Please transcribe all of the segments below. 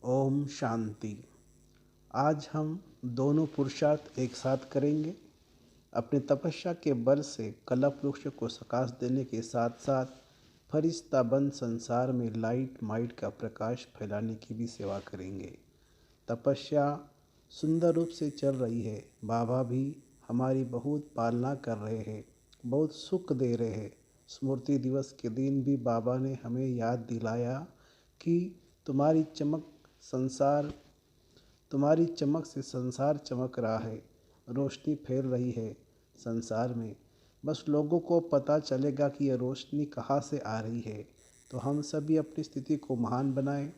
ओम शांति। आज हम दोनों पुरुषार्थ एक साथ करेंगे। अपनी तपस्या के बल से कल्प वृक्ष को प्रकाश देने के साथ साथ फरिश्ता बंद संसार में लाइट माइट का प्रकाश फैलाने की भी सेवा करेंगे। तपस्या सुंदर रूप से चल रही है। बाबा भी हमारी बहुत पालना कर रहे हैं, बहुत सुख दे रहे हैं। स्मृति दिवस के दिन भी बाबा ने हमें याद दिलाया कि तुम्हारी चमक से संसार चमक रहा है, रोशनी फैल रही है संसार में। बस लोगों को पता चलेगा कि यह रोशनी कहाँ से आ रही है। तो हम सभी अपनी स्थिति को महान बनाएं,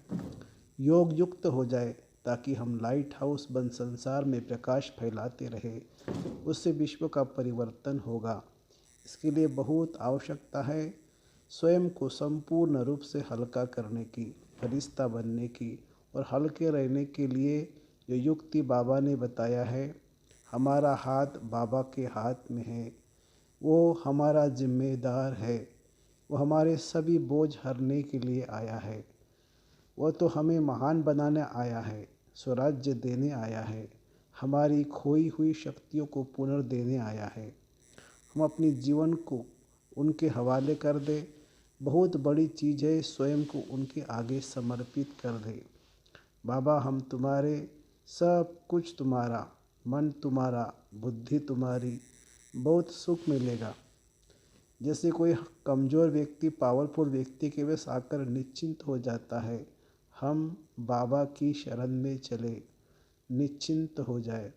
योग युक्त हो जाए, ताकि हम लाइट हाउस बन संसार में प्रकाश फैलाते रहे। उससे विश्व का परिवर्तन होगा। इसके लिए बहुत आवश्यकता है स्वयं को संपूर्ण रूप से हल्का करने की, फरिश्ता बनने की। और हल्के रहने के लिए जो युक्ति बाबा ने बताया है, हमारा हाथ बाबा के हाथ में है। वो हमारा जिम्मेदार है। वो हमारे सभी बोझ हरने के लिए आया है। वो तो हमें महान बनाने आया है, स्वराज्य देने आया है, हमारी खोई हुई शक्तियों को पुनर्देने आया है। हम अपने जीवन को उनके हवाले कर दे। बहुत बड़ी चीज़ है स्वयं को उनके आगे समर्पित कर दे। बाबा हम तुम्हारे, सब कुछ तुम्हारा, मन तुम्हारा, बुद्धि तुम्हारी, बहुत सुख मिलेगा। जैसे कोई कमज़ोर व्यक्ति पावरफुल व्यक्ति के वश आकर निश्चिंत हो जाता है, हम बाबा की शरण में चले, निश्चिंत हो जाए।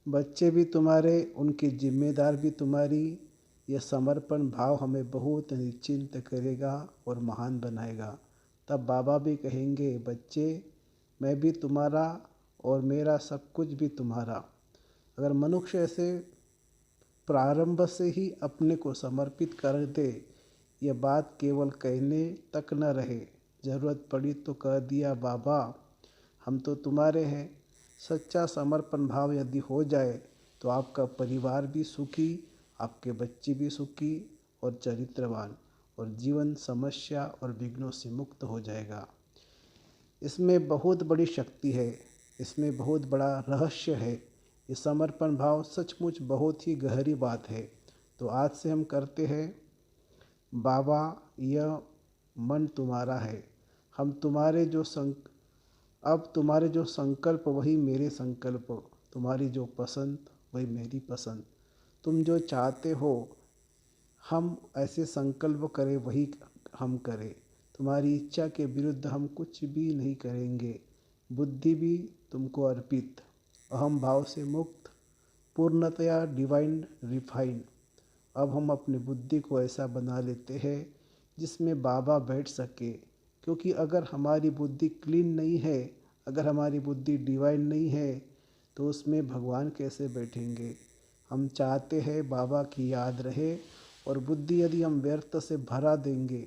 बच्चे भी तुम्हारे, उनकी जिम्मेदार भी तुम्हारी। यह समर्पण भाव हमें बहुत निश्चिंत करेगा और महान बनाएगा। तब बाबा भी कहेंगे, बच्चे मैं भी तुम्हारा और मेरा सब कुछ भी तुम्हारा। अगर मनुष्य ऐसे प्रारंभ से ही अपने को समर्पित कर दे, यह बात केवल कहने तक न रहे, ज़रूरत पड़ी तो कह दिया बाबा हम तो तुम्हारे हैं। सच्चा समर्पण भाव यदि हो जाए तो आपका परिवार भी सुखी, आपके बच्चे भी सुखी और चरित्रवान, और जीवन समस्या और विघ्नों से मुक्त हो जाएगा। इसमें बहुत बड़ी शक्ति है, इसमें बहुत बड़ा रहस्य है। ये समर्पण भाव सचमुच बहुत ही गहरी बात है। तो आज से हम करते हैं, बाबा यह मन तुम्हारा है, हम तुम्हारे अब तुम्हारे जो संकल्प वही मेरे संकल्प, तुम्हारी जो पसंद वही मेरी पसंद। तुम जो चाहते हो हम ऐसे संकल्प करें, वही हम करें। तुम्हारी इच्छा के विरुद्ध हम कुछ भी नहीं करेंगे। बुद्धि भी तुमको अर्पित, अहम भाव से मुक्त, पूर्णतया डिवाइन रिफाइन। अब हम अपनी बुद्धि को ऐसा बना लेते हैं जिसमें बाबा बैठ सके। क्योंकि अगर हमारी बुद्धि क्लीन नहीं है, अगर हमारी बुद्धि डिवाइन नहीं है, तो उसमें भगवान कैसे बैठेंगे। हम चाहते हैं बाबा की याद रहे। और बुद्धि यदि हम व्यर्थ से भरा देंगे,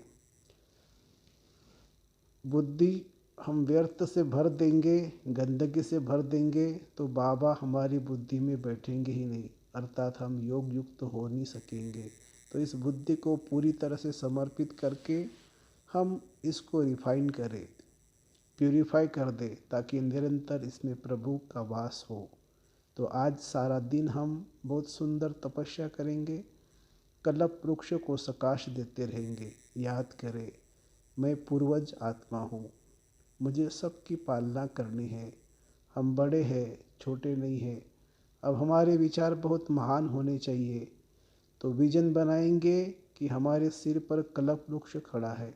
बुद्धि हम व्यर्थ से भर देंगे, गंदगी से भर देंगे, तो बाबा हमारी बुद्धि में बैठेंगे ही नहीं, अर्थात हम योग युक्त हो नहीं सकेंगे। तो इस बुद्धि को पूरी तरह से समर्पित करके हम इसको रिफाइन करें, प्यूरिफाई कर दे, ताकि निरंतर इसमें प्रभु का वास हो। तो आज सारा दिन हम बहुत सुंदर तपस्या करेंगे, कल्प वृक्ष को प्रकाश देते रहेंगे। याद करें, मैं पूर्वज आत्मा हूँ, मुझे सबकी पालना करनी है। हम बड़े हैं, छोटे नहीं हैं। अब हमारे विचार बहुत महान होने चाहिए। तो विजन बनाएंगे कि हमारे सिर पर कल्प वृक्ष खड़ा है।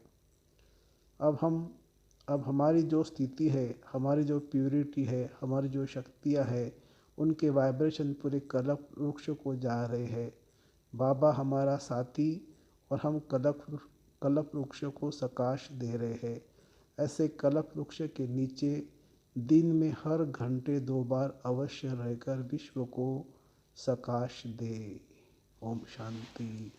अब हमारी जो स्थिति है, हमारी जो प्यूरिटी है, हमारी जो शक्तियाँ हैं, उनके वाइब्रेशन पूरे कल्प वृक्ष को जा रहे हैं। बाबा हमारा साथी, और हम कल्प वृक्ष को प्रकाश दे रहे हैं। ऐसे कल्प वृक्ष के नीचे दिन में हर घंटे 2 बार अवश्य रहकर विश्व को प्रकाश दे। ओम शांति।